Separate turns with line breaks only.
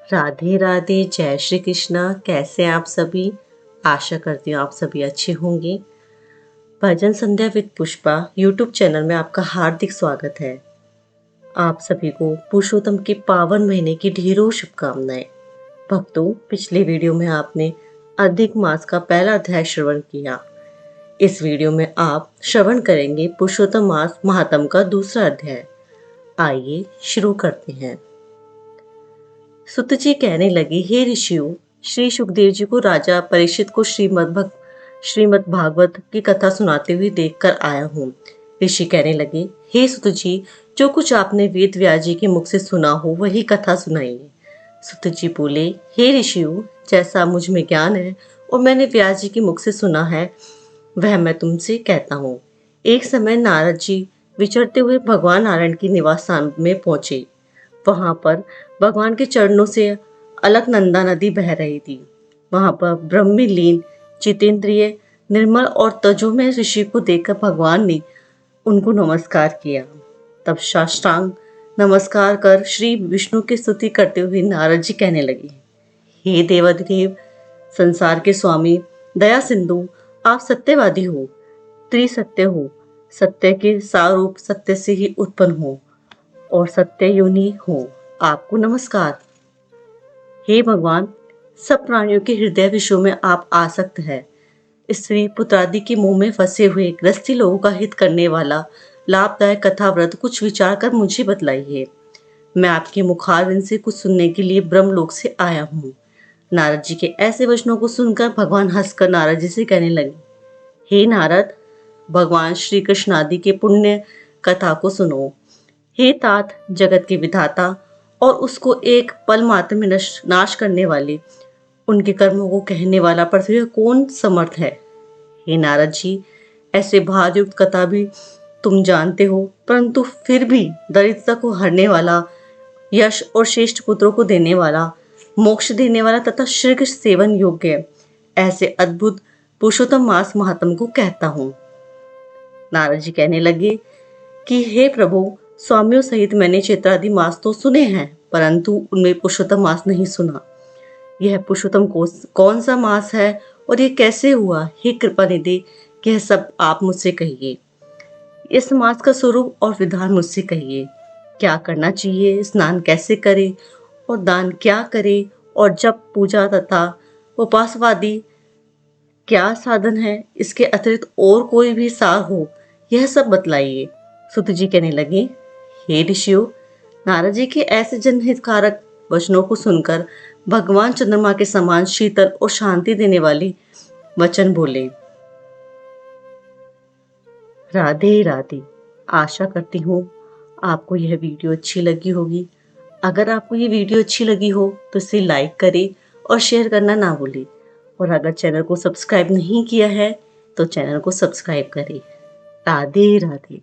राधे राधे, जय श्री कृष्णा। कैसे हैं आप सभी? आशा करती हूँ आप सभी अच्छे होंगे। भजन संध्या विद पुष्पा यूट्यूब चैनल में आपका हार्दिक स्वागत है। आप सभी को पुरुषोत्तम के पावन महीने की ढेरों शुभकामनाएं। भक्तों, पिछले वीडियो में आपने अधिक मास का पहला अध्याय श्रवण किया। इस वीडियो में आप श्रवण करेंगे पुरुषोत्तम मास महात्म का दूसरा अध्याय। आइए शुरू करते हैं। सुत जी कहने लगे, हे ऋषियों, श्री सुखदेव जी को राजा परीक्षित को श्रीमद् भागवत की कथा सुनाते हुए देखकर आया हूँ। ऋषि कहने लगे, हे सुत जी, जो कुछ आपने वेद व्यास जी के मुख से सुना हो वही कथा सुनाइए। सुत जी बोले, हे ऋषियों, जैसा मुझ में ज्ञान है और मैंने व्यास जी के मुख से सुना है वह मैं तुमसे कहता हूँ। एक समय नारद जी विचरते हुए भगवान नारायण की निवास स्थान में पहुंचे। वहां पर भगवान के चरणों से अलकनंदा नदी बह रही थी। वहां पर ब्रह्मी लीन, जितेंद्रिय, निर्मल और तजोमय ऋषि को देखकर भगवान ने उनको नमस्कार किया। तब साष्टांग नमस्कार कर श्री विष्णु की स्तुति करते हुए नारद जी कहने लगे, हे देवाधिदेव, संसार के स्वामी, दया सिंधु, आप सत्यवादी हो, त्रिसत्य हो, सत्य के सारूप सत्य से ही उत्पन्न हो और सत्य योनि हो। आपको नमस्कार। हे भगवान, सब प्राणियों के हृदय विषयों में आप आसक्त है। स्त्री पुत्रादि के मुंह में फंसे हुए गृहस्थी लोगों का हित करने वाला लाभदायक कथाव्रत कुछ विचार कर मुझे बतलाइए। मैं आपके मुखारविंद से कुछ सुनने के लिए ब्रह्मलोक से आया हूँ। नारद जी के ऐसे वचनों को सुनकर भगवान हंसकर नारद जी से कहने लगे, हे नारद, भगवान श्री कृष्ण आदि के पुण्य कथा को सुनो। हे तात, जगत के विधाता और उसको एक पल मात्र में नाश करने वाले, उनके कर्मों को कहने वाला पृथ्वी पर कौन समर्थ है। हे नारद जी, ऐसे भारयुक्त कथा भी तुम जानते हो, परंतु फिर भी दरिद्रता को हरने वाला, यश और श्रेष्ठ पुत्रों को देने वाला, मोक्ष देने वाला तथा श्रीकृष्ण सेवन योग्य ऐसे अद्भुत पुरुषोत्तम मास महात्म को कहता हूँ। नारद जी कहने लगे कि हे प्रभु, स्वामियों सहित मैंने चैत्रादि मास तो सुने हैं, परंतु उनमें पुरुषोत्तम मास नहीं सुना। यह पुरुषोत्तम कौन सा मास है और ये कैसे हुआ? हे कृपा निधि, यह सब आप मुझसे कहिए। इस मास का स्वरूप और विधान मुझसे कहिए। क्या करना चाहिए, स्नान कैसे करे और दान क्या करे और जब पूजा तथा उपासवादी क्या साधन है, इसके अतिरिक्त और कोई भी सार हो, यह सब बतलाइए। सुत जी कहने लगे, हे ऋषियों, नारद जी के ऐसे जनहितकारक वचनों को सुनकर भगवान चंद्रमा के समान शीतल और शांति देने वाली वचन बोले। राधे राधे। आशा करती हूँ आपको यह वीडियो अच्छी लगी होगी। अगर आपको ये वीडियो अच्छी लगी हो तो इसे लाइक करें और शेयर करना ना भूलें। और अगर चैनल को सब्सक्राइब नहीं किया है तो चैनल को सब्सक्राइब करें। राधे राधे।